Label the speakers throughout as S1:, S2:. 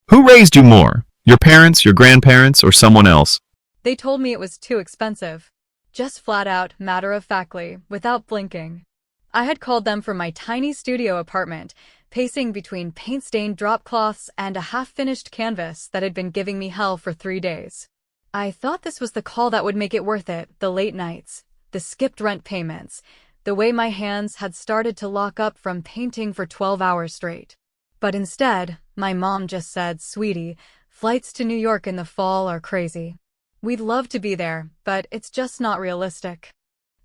S1: Who raised you more? Your parents, your grandparents, or someone else?
S2: They told me it was too expensive. Just flat out, matter-of-factly, without blinking. I had called them from my tiny studio apartment, pacing between paint-stained drop cloths and a half-finished canvas that had been giving me hell for 3 days. I thought this was the call that would make it worth it, the late nights, the skipped rent payments, the way my hands had started to lock up from painting for 12 hours straight. But instead, my mom just said, "Sweetie, flights to New York in the fall are crazy. We'd love to be there, but it's just not realistic."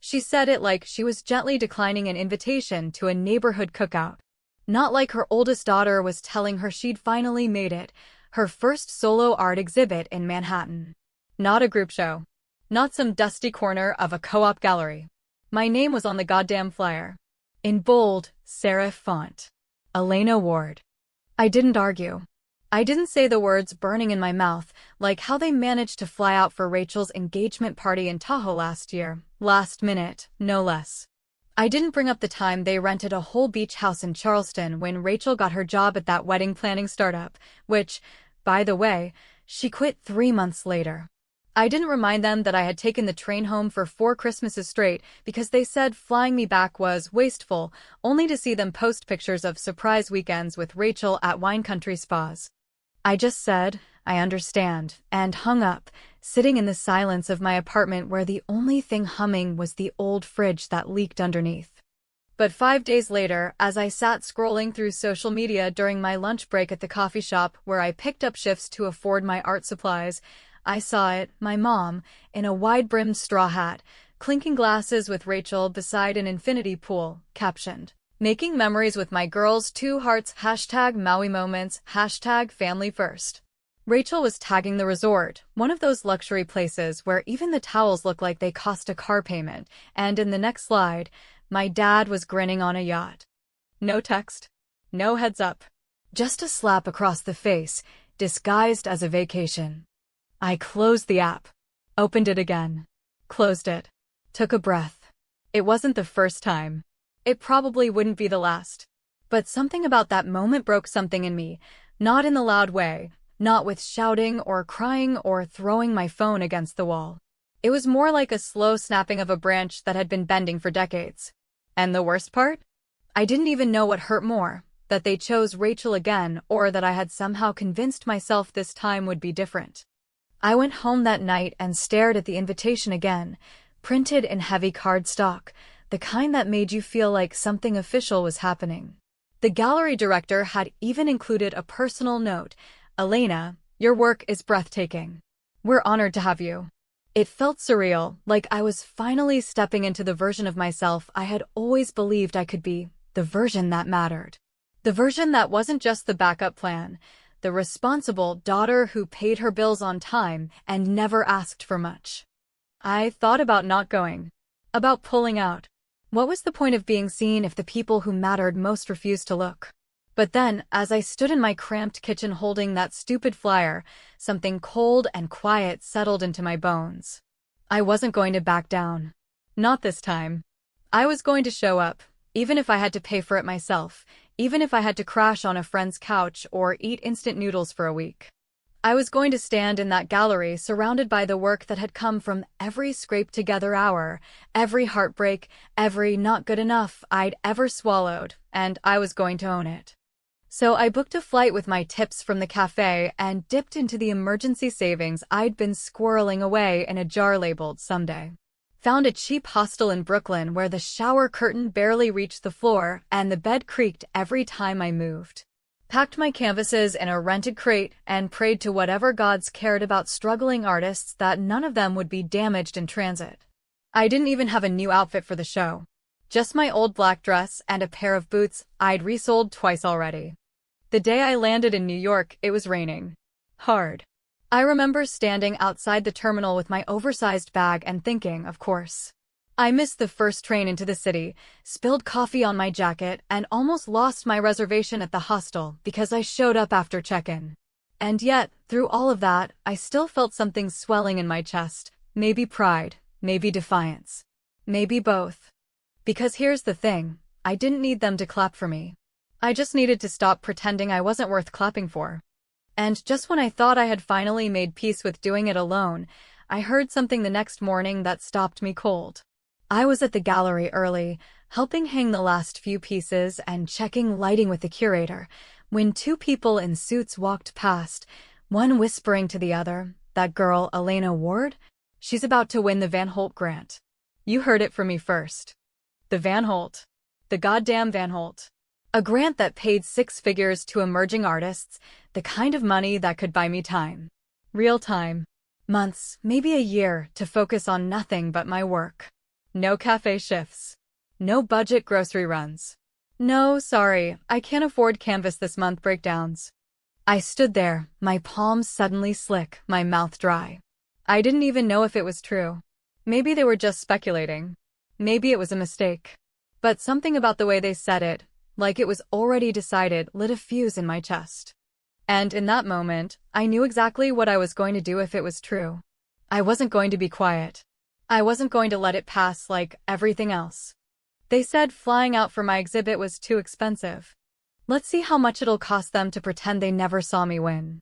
S2: She said it like she was gently declining an invitation to a neighborhood cookout. Not like her oldest daughter was telling her she'd finally made it, her first solo art exhibit in Manhattan. Not a group show. Not some dusty corner of a co-op gallery. My name was on the goddamn flyer. In bold, serif font. Elena Ward. I didn't argue. I didn't say the words burning in my mouth, like how they managed to fly out for Rachel's engagement party in Tahoe last year, last minute, no less. I didn't bring up the time they rented a whole beach house in Charleston when Rachel got her job at that wedding planning startup, which, by the way, she quit 3 months later. I didn't remind them that I had taken the train home for 4 Christmases straight because they said flying me back was wasteful, only to see them post pictures of surprise weekends with Rachel at wine country spas. I just said, "I understand," and hung up, sitting in the silence of my apartment where the only thing humming was the old fridge that leaked underneath. But 5 days later, as I sat scrolling through social media during my lunch break at the coffee shop where I picked up shifts to afford my art supplies, I saw it, my mom, in a wide-brimmed straw hat, clinking glasses with Rachel beside an infinity pool, captioned, "Making memories with my girls, 2 hearts, #Maui moments, #family first." Rachel was tagging the resort, one of those luxury places where even the towels look like they cost a car payment, and in the next slide, my dad was grinning on a yacht. No text. No heads up. Just a slap across the face, disguised as a vacation. I closed the app. Opened it again. Closed it. Took a breath. It wasn't the first time. It probably wouldn't be the last. But something about that moment broke something in me, not in the loud way, not with shouting or crying or throwing my phone against the wall. It was more like a slow snapping of a branch that had been bending for decades. And the worst part? I didn't even know what hurt more, that they chose Rachel again or that I had somehow convinced myself this time would be different. I went home that night and stared at the invitation again, printed in heavy cardstock, the kind that made you feel like something official was happening. The gallery director had even included a personal note, "Elena, your work is breathtaking. We're honored to have you." It felt surreal, like I was finally stepping into the version of myself I had always believed I could be, the version that mattered. The version that wasn't just the backup plan, the responsible daughter who paid her bills on time and never asked for much. I thought about not going, about pulling out. What was the point of being seen if the people who mattered most refused to look? But then, as I stood in my cramped kitchen holding that stupid flyer, something cold and quiet settled into my bones. I wasn't going to back down. Not this time. I was going to show up, even if I had to pay for it myself, even if I had to crash on a friend's couch or eat instant noodles for a week. I was going to stand in that gallery surrounded by the work that had come from every scraped-together hour, every heartbreak, every not good enough I'd ever swallowed, and I was going to own it. So I booked a flight with my tips from the cafe and dipped into the emergency savings I'd been squirreling away in a jar labeled "Someday." Found a cheap hostel in Brooklyn where the shower curtain barely reached the floor and the bed creaked every time I moved. Packed my canvases in a rented crate and prayed to whatever gods cared about struggling artists that none of them would be damaged in transit. I didn't even have a new outfit for the show. Just my old black dress and a pair of boots I'd resold twice already. The day I landed in New York, it was raining. Hard. I remember standing outside the terminal with my oversized bag and thinking, of course. I missed the first train into the city, spilled coffee on my jacket, and almost lost my reservation at the hostel because I showed up after check-in. And yet, through all of that, I still felt something swelling in my chest. Maybe pride, maybe defiance. Maybe both. Because here's the thing, I didn't need them to clap for me. I just needed to stop pretending I wasn't worth clapping for. And just when I thought I had finally made peace with doing it alone, I heard something the next morning that stopped me cold. I was at the gallery early, helping hang the last few pieces and checking lighting with the curator, when two people in suits walked past, one whispering to the other, "That girl, Elena Ward? She's about to win the Van Holt grant." You heard it from me first. The Van Holt. The goddamn Van Holt. A grant that paid six figures to emerging artists, the kind of money that could buy me time. Real time. Months, maybe a year, to focus on nothing but my work. No cafe shifts. No budget grocery runs. No, sorry, I can't afford canvas this month breakdowns. I stood there, my palms suddenly slick, my mouth dry. I didn't even know if it was true. Maybe they were just speculating. Maybe it was a mistake. But something about the way they said it, like it was already decided, lit a fuse in my chest. And in that moment, I knew exactly what I was going to do if it was true. I wasn't going to be quiet. I wasn't going to let it pass like everything else. They said flying out for my exhibit was too expensive. Let's see how much it'll cost them to pretend they never saw me win.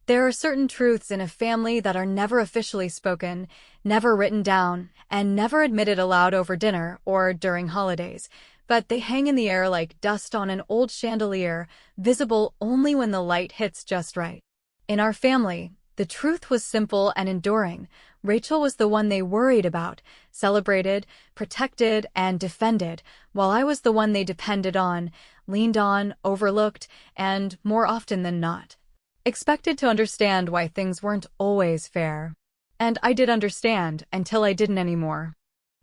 S2: There are certain truths in a family that are never officially spoken, never written down, and never admitted aloud over dinner or during holidays, but they hang in the air like dust on an old chandelier, visible only when the light hits just right. In our family, the truth was simple and enduring. Rachel was the one they worried about, celebrated, protected, and defended, while I was the one they depended on, leaned on, overlooked, and, more often than not, expected to understand why things weren't always fair. And I did understand, until I didn't anymore.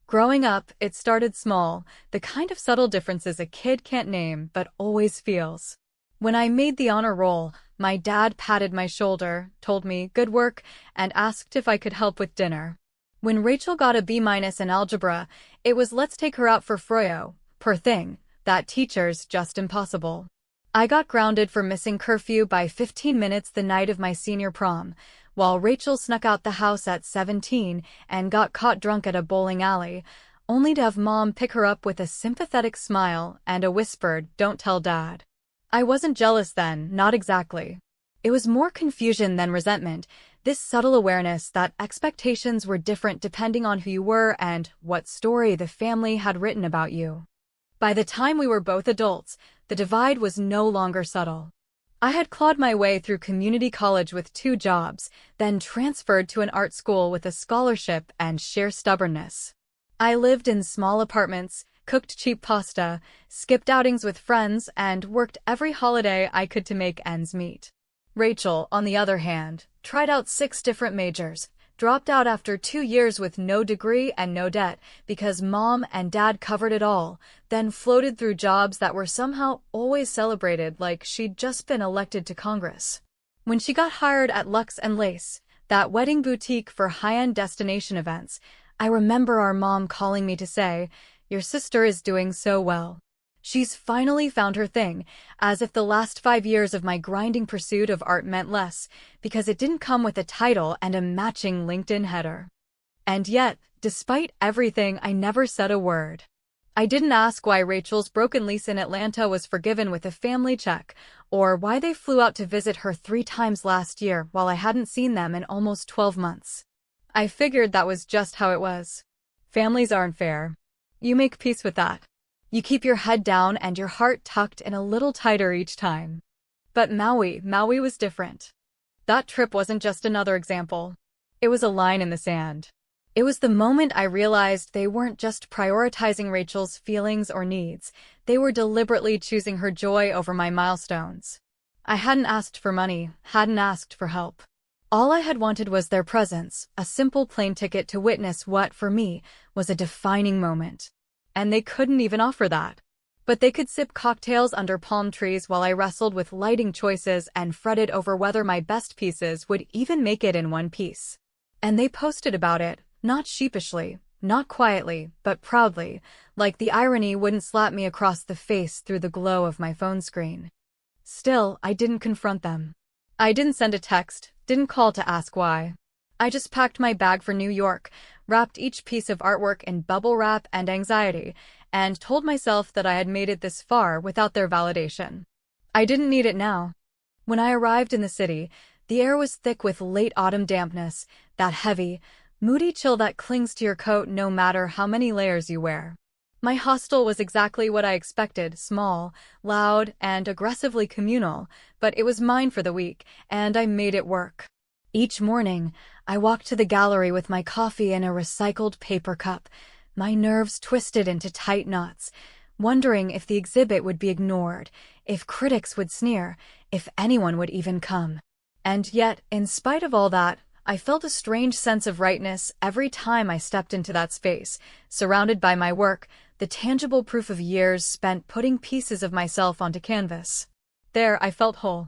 S2: Growing up, it started small, the kind of subtle differences a kid can't name but always feels. When I made the honor roll, my dad patted my shoulder, told me good work, and asked if I could help with dinner. When Rachel got a B- in algebra, it was let's take her out for froyo, per thing, that teacher's just impossible. I got grounded for missing curfew by 15 minutes the night of my senior prom, while Rachel snuck out the house at 17 and got caught drunk at a bowling alley, only to have Mom pick her up with a sympathetic smile and a whispered, "Don't tell Dad." I wasn't jealous then, not exactly. It was more confusion than resentment, this subtle awareness that expectations were different depending on who you were and what story the family had written about you. By the time we were both adults, the divide was no longer subtle. I had clawed my way through community college with 2 jobs, then transferred to an art school with a scholarship and sheer stubbornness. I lived in small apartments, cooked cheap pasta, skipped outings with friends, and worked every holiday I could to make ends meet. Rachel, on the other hand, tried out 6 different majors, dropped out after 2 years with no degree and no debt because Mom and Dad covered it all, then floated through jobs that were somehow always celebrated like she'd just been elected to Congress. When she got hired at Lux and Lace, that wedding boutique for high-end destination events, I remember our mom calling me to say, "Your sister is doing so well. She's finally found her thing," as if the last 5 years of my grinding pursuit of art meant less, because it didn't come with a title and a matching LinkedIn header. And yet, despite everything, I never said a word. I didn't ask why Rachel's broken lease in Atlanta was forgiven with a family check, or why they flew out to visit her 3 times last year while I hadn't seen them in almost 12 months. I figured that was just how it was. Families aren't fair. You make peace with that. You keep your head down and your heart tucked in a little tighter each time. But Maui was different. That trip wasn't just another example. It was a line in the sand. It was the moment I realized they weren't just prioritizing Rachel's feelings or needs, they were deliberately choosing her joy over my milestones. I hadn't asked for money, hadn't asked for help. All I had wanted was their presence, a simple plane ticket to witness what, for me, was a defining moment. And they couldn't even offer that. But they could sip cocktails under palm trees while I wrestled with lighting choices and fretted over whether my best pieces would even make it in one piece. And they posted about it, not sheepishly, not quietly, but proudly, like the irony wouldn't slap me across the face through the glow of my phone screen. Still, I didn't confront them. I didn't send a text, didn't call to ask why. I just packed my bag for New York, wrapped each piece of artwork in bubble wrap and anxiety, and told myself that I had made it this far without their validation. I didn't need it now. When I arrived in the city, the air was thick with late autumn dampness, that heavy, moody chill that clings to your coat no matter how many layers you wear. My hostel was exactly what I expected, small, loud, and aggressively communal, but it was mine for the week, and I made it work. Each morning, I walked to the gallery with my coffee in a recycled paper cup, my nerves twisted into tight knots, wondering if the exhibit would be ignored, if critics would sneer, if anyone would even come. And yet, in spite of all that, I felt a strange sense of rightness every time I stepped into that space, surrounded by my work, the tangible proof of years spent putting pieces of myself onto canvas. There, I felt whole.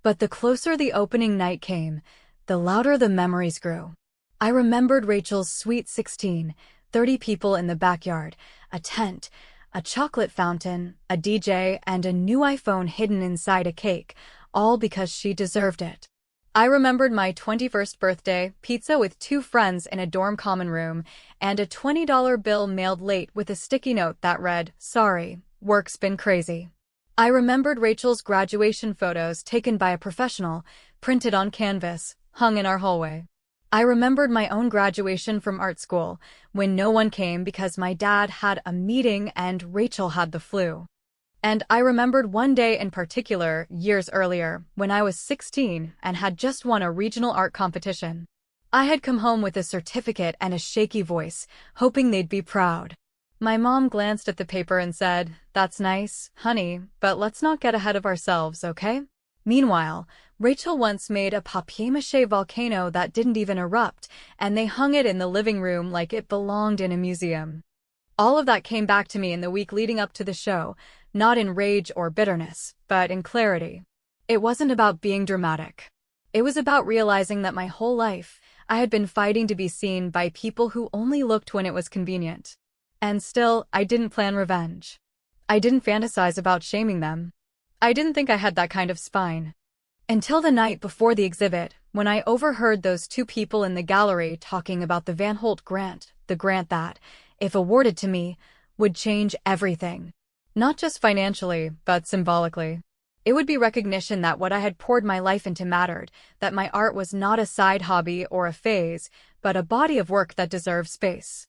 S2: But the closer the opening night came, the louder the memories grew. I remembered Rachel's sweet 16, 30 people in the backyard, a tent, a chocolate fountain, a DJ, and a new iPhone hidden inside a cake, all because she deserved it. I remembered my 21st birthday, pizza with 2 friends in a dorm common room, and a $20 bill mailed late with a sticky note that read, "Sorry, work's been crazy." I remembered Rachel's graduation photos taken by a professional, printed on canvas, hung in our hallway. I remembered my own graduation from art school, when no one came because my dad had a meeting and Rachel had the flu. And I remembered one day in particular, years earlier, when I was 16 and had just won a regional art competition. I had come home with a certificate and a shaky voice, hoping they'd be proud. My mom glanced at the paper and said, "That's nice, honey, but let's not get ahead of ourselves, okay?" Meanwhile, Rachel once made a papier-mâché volcano that didn't even erupt, and they hung it in the living room like it belonged in a museum. All of that came back to me in the week leading up to the show, not in rage or bitterness, but in clarity. It wasn't about being dramatic. It was about realizing that my whole life, I had been fighting to be seen by people who only looked when it was convenient. And still, I didn't plan revenge. I didn't fantasize about shaming them. I didn't think I had that kind of spine. Until the night before the exhibit, when I overheard those 2 people in the gallery talking about the Van Holt grant, the grant that, if awarded to me, would change everything. Not just financially, but symbolically. It would be recognition that what I had poured my life into mattered, that my art was not a side hobby or a phase, but a body of work that deserved space.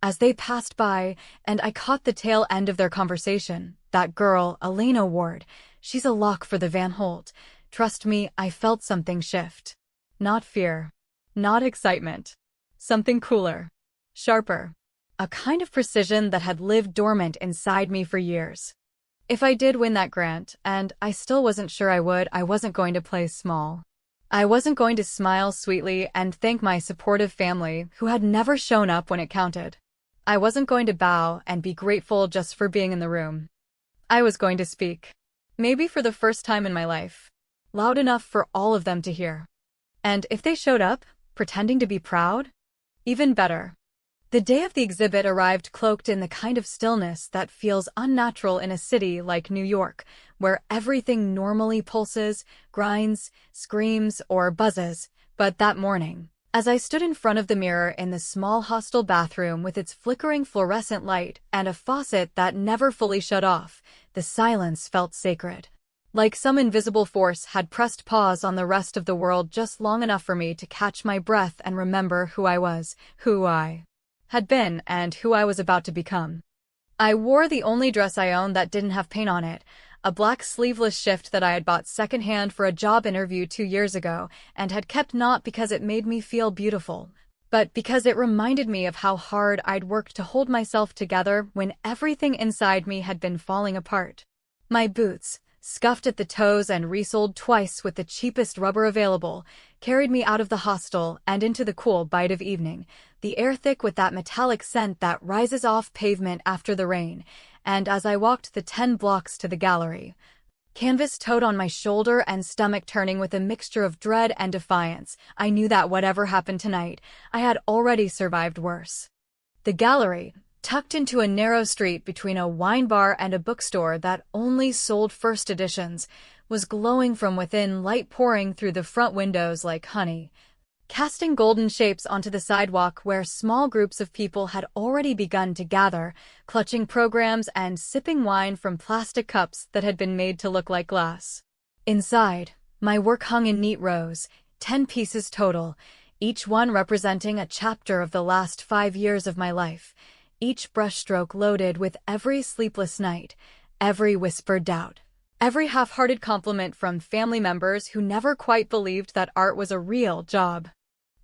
S2: As they passed by, and I caught the tail end of their conversation, that girl, Elena Ward, she's a lock for the Van Holt. Trust me, I felt something shift. Not fear. Not excitement. Something cooler. Sharper. A kind of precision that had lived dormant inside me for years. If I did win that grant, and I still wasn't sure I wasn't going to play small. I wasn't going to smile sweetly and thank my supportive family who had never shown up when it counted. I wasn't going to bow and be grateful just for being in the room. I was going to speak. Maybe for the first time in my life. Loud enough for all of them to hear. And if they showed up, pretending to be proud, even better. The day of the exhibit arrived cloaked in the kind of stillness that feels unnatural in a city like New York, where everything normally pulses, grinds, screams, or buzzes. But that morning, as I stood in front of the mirror in the small hostel bathroom with its flickering fluorescent light and a faucet that never fully shut off, the silence felt sacred. Like some invisible force had pressed pause on the rest of the world just long enough for me to catch my breath and remember who I was, who I had been, and who I was about to become. I wore the only dress I owned that didn't have paint on it, a black sleeveless shift that I had bought secondhand for a job interview 2 years ago, and had kept not because it made me feel beautiful, but because it reminded me of how hard I'd worked to hold myself together when everything inside me had been falling apart. My boots, scuffed at the toes and resoled twice with the cheapest rubber available, carried me out of the hostel and into the cool bite of evening, the air thick with that metallic scent that rises off pavement after the rain, and as I walked the 10 blocks to the gallery, canvas toed on my shoulder and stomach turning with a mixture of dread and defiance, I knew that whatever happened tonight, I had already survived worse. The gallery, tucked into a narrow street between a wine bar and a bookstore that only sold first editions, was glowing from within, light pouring through the front windows like honey, casting golden shapes onto the sidewalk where small groups of people had already begun to gather, clutching programs and sipping wine from plastic cups that had been made to look like glass. Inside, My work hung in neat rows, 10 pieces total, each one representing a chapter of the last 5 years of my life, each brushstroke loaded with every sleepless night, every whispered doubt, every half-hearted compliment from family members who never quite believed that art was a real job.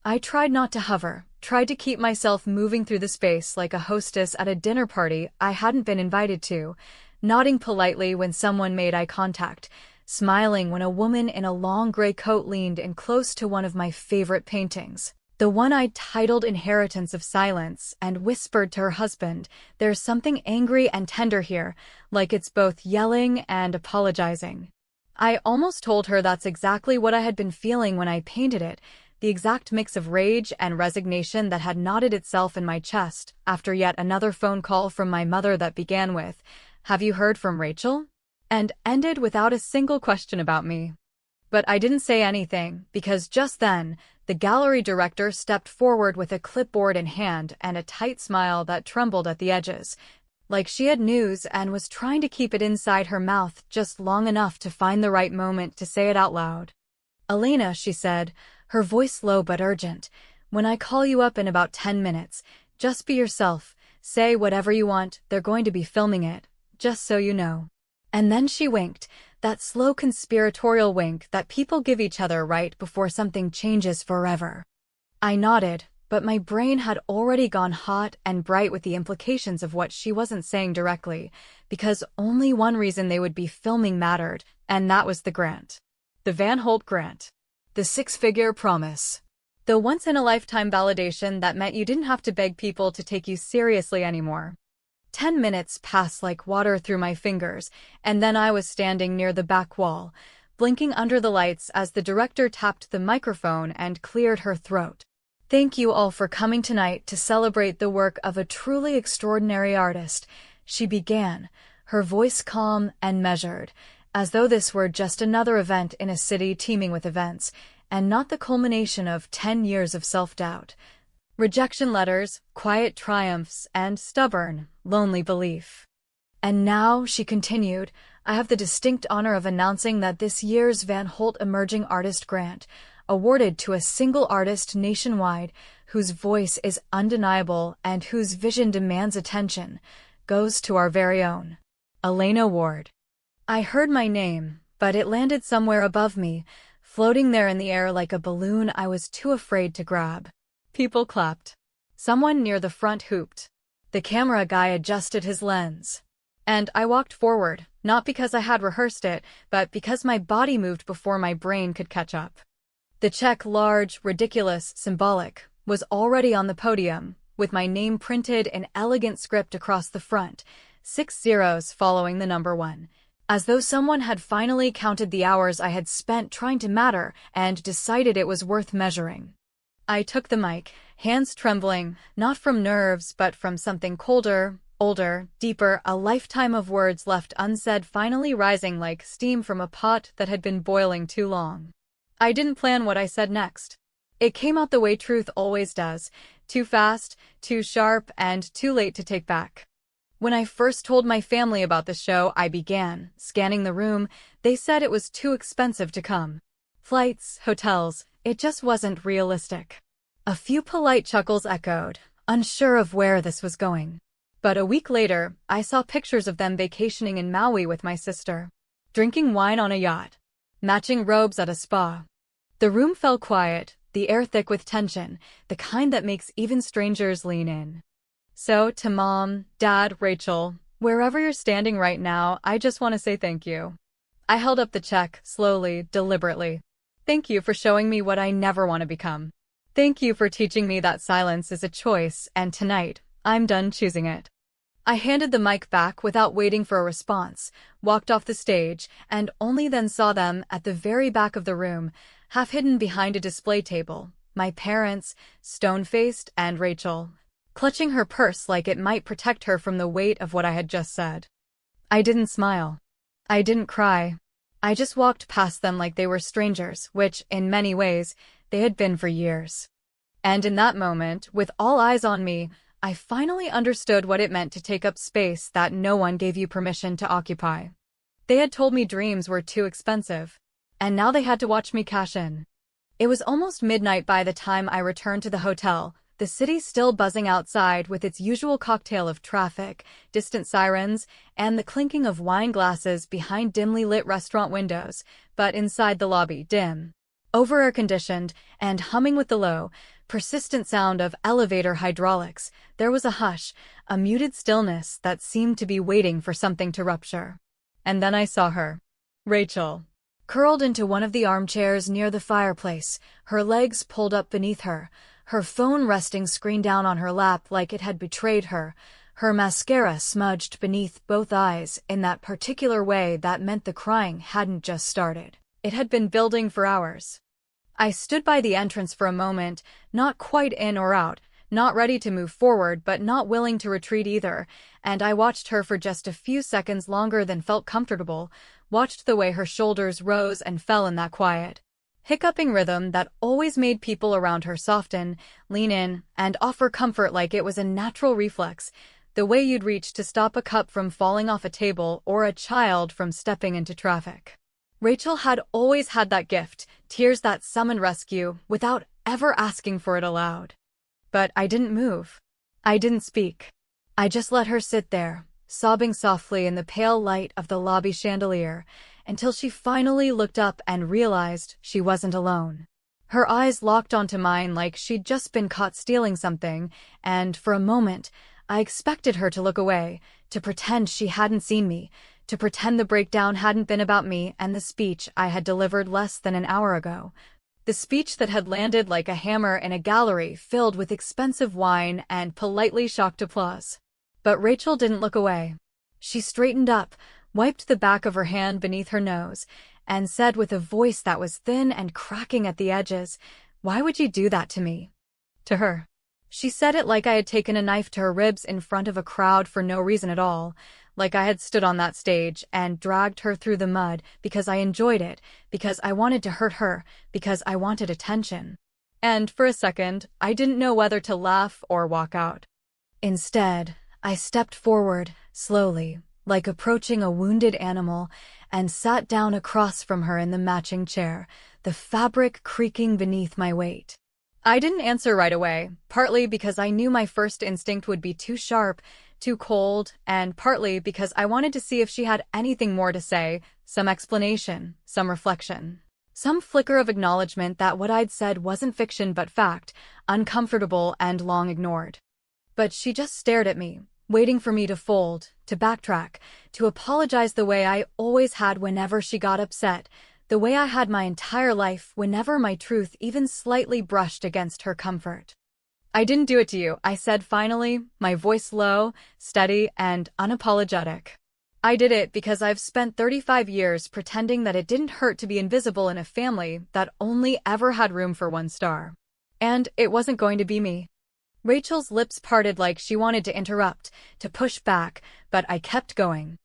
S2: I tried not to hover, tried to keep myself moving through the space like a hostess at a dinner party I hadn't been invited to, nodding politely when someone made eye contact, smiling when a woman in a long gray coat leaned in close to one of my favorite paintings, the one I'd titled Inheritance of Silence, and whispered to her husband, "There's something angry and tender here, like it's both yelling and apologizing." I almost told her that's exactly what I had been feeling when I painted it, the exact mix of rage and resignation that had knotted itself in my chest after yet another phone call from my mother that began with, "Have you heard from Rachel?" and ended without a single question about me. But I didn't say anything, because just then, the gallery director stepped forward with a clipboard in hand and a tight smile that trembled at the edges, like she had news and was trying to keep it inside her mouth just long enough to find the right moment to say it out loud. "Elena," she said, her voice low but urgent, "when I call you up in about 10 minutes, just be yourself, say whatever you want, they're going to be filming it, just so you know." And then she winked, that slow conspiratorial wink that people give each other right before something changes forever. I nodded, but my brain had already gone hot and bright with the implications of what she wasn't saying directly, because only one reason they would be filming mattered, and that was the grant. The Van Holt grant. The 6-figure promise. The once-in-a-lifetime validation that meant you didn't have to beg people to take you seriously anymore. 10 minutes passed like water through my fingers, and then I was standing near the back wall, blinking under the lights as the director tapped the microphone and cleared her throat. "Thank you all for coming tonight to celebrate the work of a truly extraordinary artist," she began, her voice calm and measured, as though this were just another event in a city teeming with events, and not the culmination of 10 years of self-doubt. Rejection letters, quiet triumphs, and stubborn, lonely belief. "And now," she continued, "I have the distinct honor of announcing that this year's Van Holt Emerging Artist Grant, awarded to a single artist nationwide whose voice is undeniable and whose vision demands attention, goes to our very own Elena Ward." I heard my name, but it landed somewhere above me, floating there in the air like a balloon I was too afraid to grab. People clapped. Someone near the front hooped. The camera guy adjusted his lens. And I walked forward, not because I had rehearsed it, but because my body moved before my brain could catch up. The check, large, ridiculous, symbolic, was already on the podium, with my name printed in elegant script across the front, 6 zeros following the number 1. As though someone had finally counted the hours I had spent trying to matter and decided it was worth measuring. I took the mic, hands trembling, not from nerves but from something colder, older, deeper, a lifetime of words left unsaid finally rising like steam from a pot that had been boiling too long. I didn't plan what I said next. It came out the way truth always does, too fast, too sharp, and too late to take back. When I first told my family about the show, I began scanning the room. They said it was too expensive to come. Flights, hotels, it just wasn't realistic. A few polite chuckles echoed, unsure of where this was going. But a week later, I saw pictures of them vacationing in Maui with my sister, drinking wine on a yacht, matching robes at a spa. The room fell quiet, the air thick with tension, the kind that makes even strangers lean in. So, to Mom, Dad, Rachel, wherever you're standing right now, I just want to say thank you. I held up the check, slowly, deliberately. Thank you for showing me what I never want to become. Thank you for teaching me that silence is a choice, and tonight, I'm done choosing it. I handed the mic back without waiting for a response, walked off the stage, and only then saw them at the very back of the room, half hidden behind a display table, my parents, stone-faced, and Rachel, clutching her purse like it might protect her from the weight of what I had just said. I didn't smile. I didn't cry. I just walked past them like they were strangers, which, in many ways, they had been for years. And in that moment, with all eyes on me, I finally understood what it meant to take up space that no one gave you permission to occupy. They had told me dreams were too expensive. and now they had to watch me cash in. It was almost midnight by the time I returned to the hotel, the city still buzzing outside with its usual cocktail of traffic, distant sirens, and the clinking of wine glasses behind dimly lit restaurant windows, but inside the lobby, dim, over-air-conditioned, and humming with the low, persistent sound of elevator hydraulics, there was a hush, a muted stillness that seemed to be waiting for something to rupture. And then I saw her. Rachel. Curled into one of the armchairs near the fireplace, her legs pulled up beneath her, her phone resting screen down on her lap like it had betrayed her, her mascara smudged beneath both eyes in that particular way that meant the crying hadn't just started. It had been building for hours. I stood by the entrance for a moment, not quite in or out, not ready to move forward but not willing to retreat either, and I watched her for just a few seconds longer than felt comfortable, watched the way her shoulders rose and fell in that quiet, hiccuping rhythm that always made people around her soften, lean in, and offer comfort like it was a natural reflex, the way you'd reach to stop a cup from falling off a table or a child from stepping into traffic. Rachel had always had that gift, tears that summon rescue, without ever asking for it aloud. But I didn't move. I didn't speak. I just let her sit there, sobbing softly in the pale light of the lobby chandelier, until she finally looked up and realized she wasn't alone. Her eyes locked onto mine like she'd just been caught stealing something, and for a moment, I expected her to look away, to pretend she hadn't seen me, to pretend the breakdown hadn't been about me and the speech I had delivered less than an hour ago. The speech that had landed like a hammer in a gallery filled with expensive wine and politely shocked applause. But Rachel didn't look away. She straightened up, wiped the back of her hand beneath her nose, and said with a voice that was thin and cracking at the edges, "Why would you do that to me?" To her. She said it like I had taken a knife to her ribs in front of a crowd for no reason at all, like I had stood on that stage and dragged her through the mud because I enjoyed it, because I wanted to hurt her, because I wanted attention. And for a second, I didn't know whether to laugh or walk out. Instead, I stepped forward, slowly, like approaching a wounded animal, and sat down across from her in the matching chair, the fabric creaking beneath my weight. I didn't answer right away, partly because I knew my first instinct would be too sharp, too cold, and partly because I wanted to see if she had anything more to say, some explanation, some reflection. Some flicker of acknowledgement that what I'd said wasn't fiction but fact, uncomfortable and long ignored. But she just stared at me, waiting for me to fold, to backtrack, to apologize the way I always had whenever she got upset, the way I had my entire life whenever my truth even slightly brushed against her comfort. "I didn't do it to you," I said finally, my voice low, steady, and unapologetic. "I did it because I've spent 35 years pretending that it didn't hurt to be invisible in a family that only ever had room for one star. And it wasn't going to be me." Rachel's lips parted like she wanted to interrupt, to push back, but I kept going.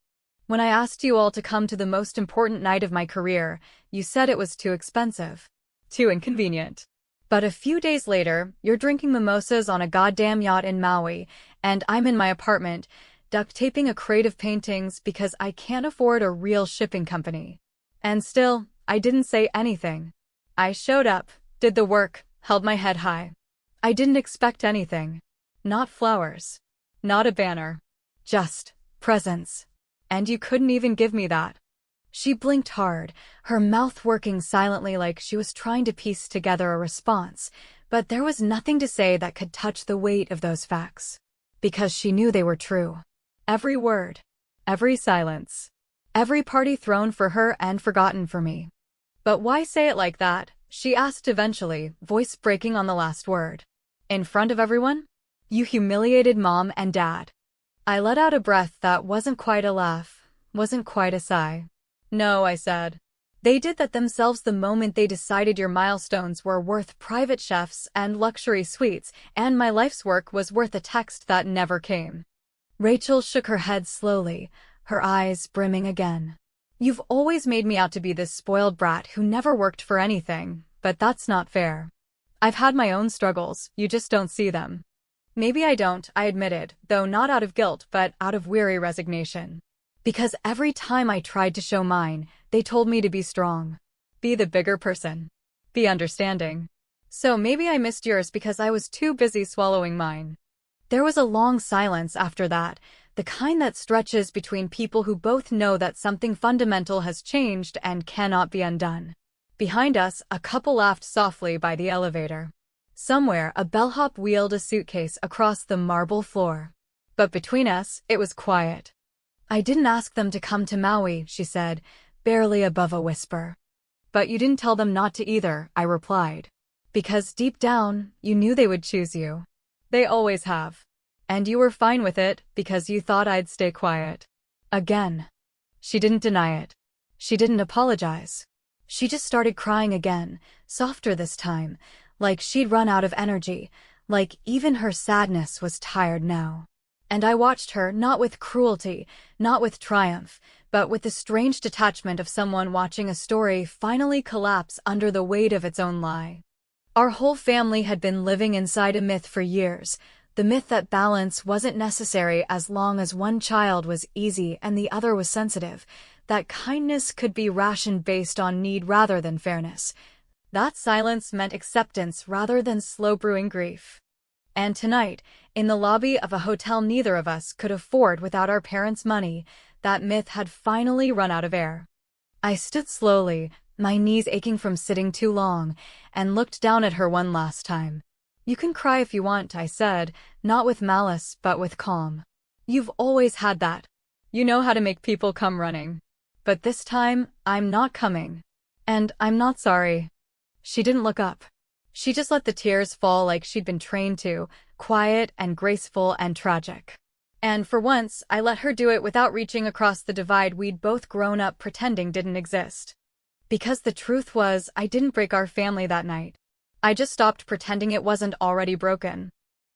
S2: "When I asked you all to come to the most important night of my career, you said it was too expensive. Too inconvenient. But a few days later, you're drinking mimosas on a goddamn yacht in Maui, and I'm in my apartment, duct taping a crate of paintings because I can't afford a real shipping company. And still, I didn't say anything. I showed up, did the work, held my head high. I didn't expect anything. Not flowers. Not a banner. Just presence. And you couldn't even give me that." She blinked hard, her mouth working silently like she was trying to piece together a response, but there was nothing to say that could touch the weight of those facts. Because she knew they were true. Every word. Every silence. Every party thrown for her and forgotten for me. "But why say it like that?" she asked eventually, voice breaking on the last word. "In front of everyone? You humiliated Mom and Dad." I let out a breath that wasn't quite a laugh, wasn't quite a sigh. "No," I said. "They did that themselves the moment they decided your milestones were worth private chefs and luxury suites, and my life's work was worth a text that never came." Rachel shook her head slowly, her eyes brimming again. "You've always made me out to be this spoiled brat who never worked for anything, but that's not fair. I've had my own struggles, you just don't see them." "Maybe I don't," I admitted, though not out of guilt but out of weary resignation. Because every time I tried to show mine, they told me to be strong. Be the bigger person. Be understanding. So maybe I missed yours because I was too busy swallowing mine. There was a long silence after that, the kind that stretches between people who both know that something fundamental has changed and cannot be undone. Behind us, a couple laughed softly by the elevator. Somewhere, a bellhop wheeled a suitcase across the marble floor. But between us, it was quiet. I didn't ask them to come to Maui, she said, barely above a whisper. But you didn't tell them not to either, I replied. Because deep down, you knew they would choose you. They always have. And you were fine with it because you thought I'd stay quiet. Again. She didn't deny it. She didn't apologize. She just started crying again, softer this time, like she'd run out of energy, like even her sadness was tired now. And I watched her, not with cruelty, not with triumph, but with the strange detachment of someone watching a story finally collapse under the weight of its own lie. Our whole family had been living inside a myth for years, the myth that balance wasn't necessary as long as one child was easy and the other was sensitive, that kindness could be rationed based on need rather than fairness. That silence meant acceptance rather than slow-brewing grief. And tonight, in the lobby of a hotel neither of us could afford without our parents' money, that myth had finally run out of air. I stood slowly, my knees aching from sitting too long, and looked down at her one last time. You can cry if you want, I said, not with malice but with calm. You've always had that. You know how to make people come running. But this time, I'm not coming. And I'm not sorry. She didn't look up. She just let the tears fall like she'd been trained to, quiet and graceful and tragic. And for once, I let her do it without reaching across the divide we'd both grown up pretending didn't exist. Because the truth was, I didn't break our family that night. I just stopped pretending it wasn't already broken.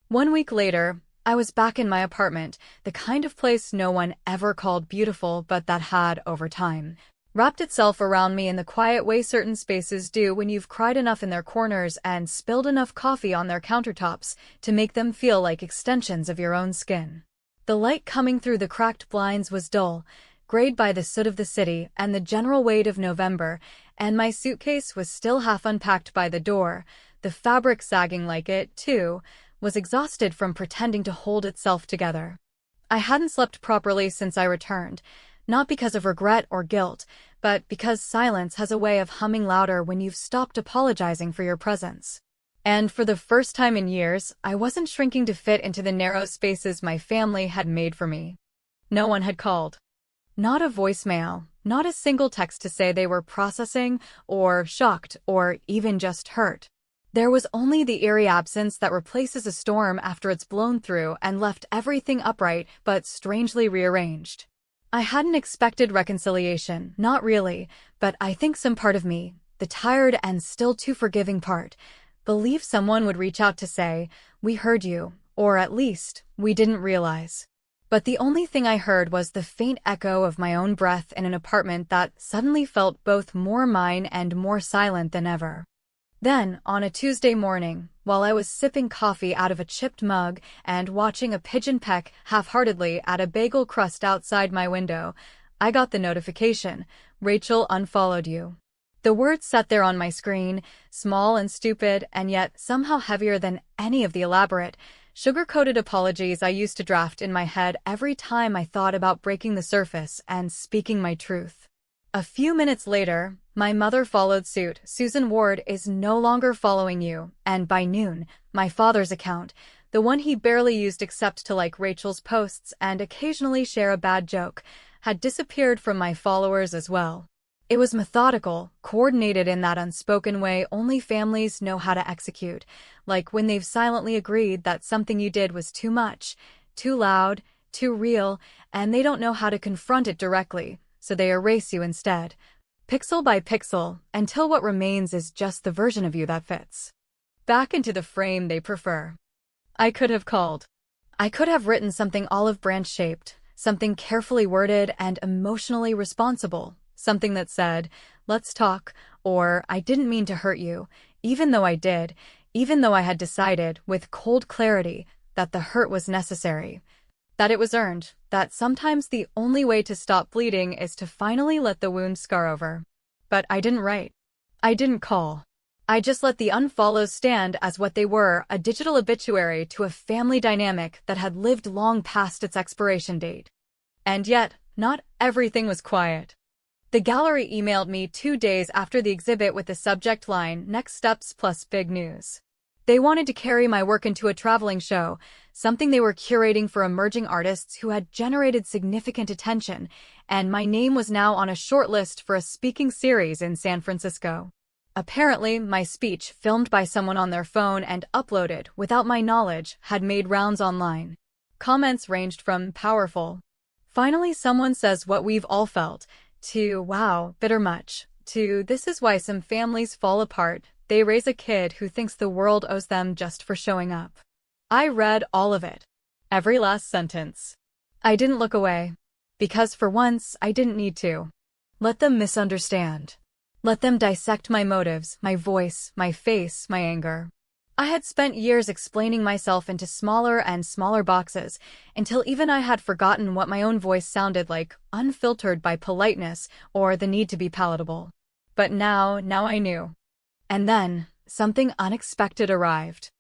S2: 1 week later, I was back in my apartment, the kind of place no one ever called beautiful but that had, over time, wrapped itself around me in the quiet way certain spaces do when you've cried enough in their corners and spilled enough coffee on their countertops to make them feel like extensions of your own skin. The light coming through the cracked blinds was dull, grayed by the soot of the city and the general weight of November, and my suitcase was still half unpacked by the door, the fabric sagging like it, too, was exhausted from pretending to hold itself together. I hadn't slept properly since I returned, not because of regret or guilt, but because silence has a way of humming louder when you've stopped apologizing for your presence. And for the first time in years, I wasn't shrinking to fit into the narrow spaces my family had made for me. No one had called. Not a voicemail, not a single text to say they were processing, or shocked, or even just hurt. There was only the eerie absence that replaces a storm after it's blown through and left everything upright but strangely rearranged. I hadn't expected reconciliation, not really, but I think some part of me, the tired and still too forgiving part, believed someone would reach out to say, "We heard you," or at least, "We didn't realize." But the only thing I heard was the faint echo of my own breath in an apartment that suddenly felt both more mine and more silent than ever. Then, on a Tuesday morning, while I was sipping coffee out of a chipped mug and watching a pigeon peck half-heartedly at a bagel crust outside my window, I got the notification, "Rachel unfollowed you." The words sat there on my screen, small and stupid and yet somehow heavier than any of the elaborate, sugar-coated apologies I used to draft in my head every time I thought about breaking the surface and speaking my truth. A few minutes later, my mother followed suit. "Susan Ward is no longer following you," and by noon, my father's account, the one he barely used except to like Rachel's posts and occasionally share a bad joke, had disappeared from my followers as well. It was methodical, coordinated in that unspoken way only families know how to execute, like when they've silently agreed that something you did was too much, too loud, too real, and they don't know how to confront it directly, so they erase you instead, pixel by pixel, until what remains is just the version of you that fits back into the frame they prefer. I could have called. I could have written something olive branch-shaped, something carefully worded and emotionally responsible, something that said, "Let's talk," or "I didn't mean to hurt you," even though I did, even though I had decided, with cold clarity, that the hurt was necessary, that it was earned, that sometimes the only way to stop bleeding is to finally let the wound scar over. But I didn't write. I didn't call. I just let the unfollows stand as what they were, a digital obituary to a family dynamic that had lived long past its expiration date. And yet, not everything was quiet. The gallery emailed me 2 days after the exhibit with the subject line, "Next Steps plus Big News." They wanted to carry my work into a traveling show, something they were curating for emerging artists who had generated significant attention, and my name was now on a short list for a speaking series in San Francisco. Apparently, my speech, filmed by someone on their phone and uploaded without my knowledge, had made rounds online. Comments ranged from "powerful," "finally someone says what we've all felt," to "wow, bitter much," to "this is why some families fall apart. They raise a kid who thinks the world owes them just for showing up." I read all of it. Every last sentence. I didn't look away. Because for once, I didn't need to. Let them misunderstand. Let them dissect my motives, my voice, my face, my anger. I had spent years explaining myself into smaller and smaller boxes, until even I had forgotten what my own voice sounded like, unfiltered by politeness or the need to be palatable. But now I knew. And then, something unexpected arrived.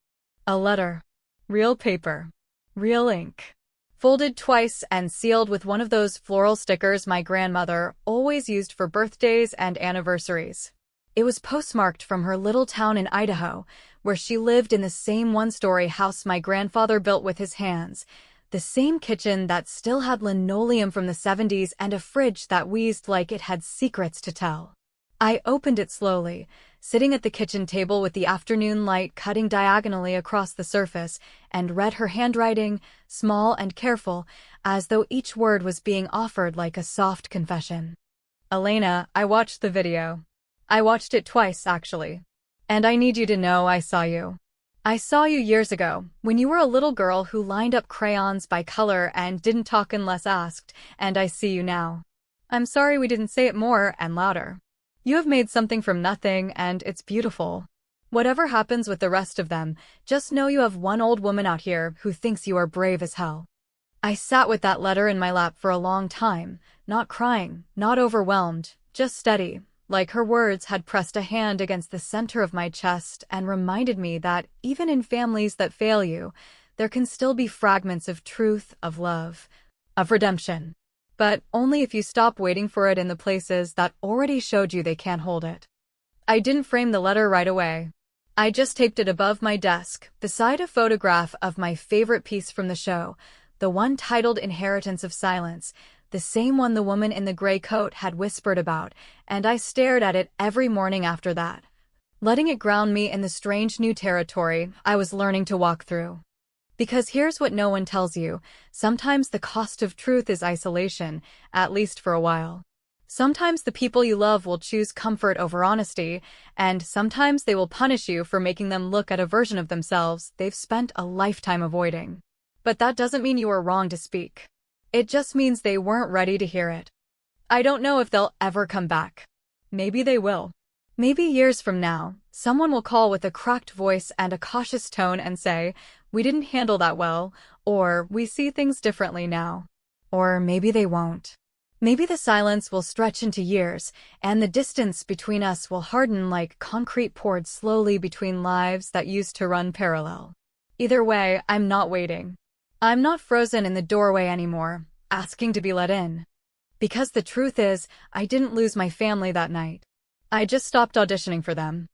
S2: A letter. Real paper. Real ink. Folded twice and sealed with one of those floral stickers my grandmother always used for birthdays and anniversaries. It was postmarked from her little town in Idaho, where she lived in the same one-story house my grandfather built with his hands, the same kitchen that still had linoleum from the 70s and a fridge that wheezed like it had secrets to tell. I opened it slowly, sitting at the kitchen table with the afternoon light cutting diagonally across the surface, and read her handwriting, small and careful, as though each word was being offered like a soft confession. "Elena, I watched the video. I watched it twice, actually. And I need you to know I saw you. I saw you years ago, when you were a little girl who lined up crayons by color and didn't talk unless asked, and I see you now. I'm sorry we didn't say it more and louder. You have made something from nothing, and it's beautiful. Whatever happens with the rest of them, just know you have one old woman out here who thinks you are brave as hell." I sat with that letter in my lap for a long time, not crying, not overwhelmed, just steady, like her words had pressed a hand against the center of my chest and reminded me that even in families that fail you, there can still be fragments of truth, of love, of redemption. But only if you stop waiting for it in the places that already showed you they can't hold it. I didn't frame the letter right away. I just taped it above my desk, beside a photograph of my favorite piece from the show, the one titled Inheritance of Silence, the same one the woman in the gray coat had whispered about, and I stared at it every morning after that, letting it ground me in the strange new territory I was learning to walk through. Because here's what no one tells you, sometimes the cost of truth is isolation, at least for a while. Sometimes the people you love will choose comfort over honesty, and sometimes they will punish you for making them look at a version of themselves they've spent a lifetime avoiding. But that doesn't mean you are wrong to speak. It just means they weren't ready to hear it. I don't know if they'll ever come back. Maybe they will. Maybe years from now, someone will call with a cracked voice and a cautious tone and say, "We didn't handle that well," or "We see things differently now." Or maybe they won't. Maybe the silence will stretch into years, and the distance between us will harden like concrete poured slowly between lives that used to run parallel. Either way, I'm not waiting. I'm not frozen in the doorway anymore, asking to be let in. Because the truth is, I didn't lose my family that night. I just stopped auditioning for them.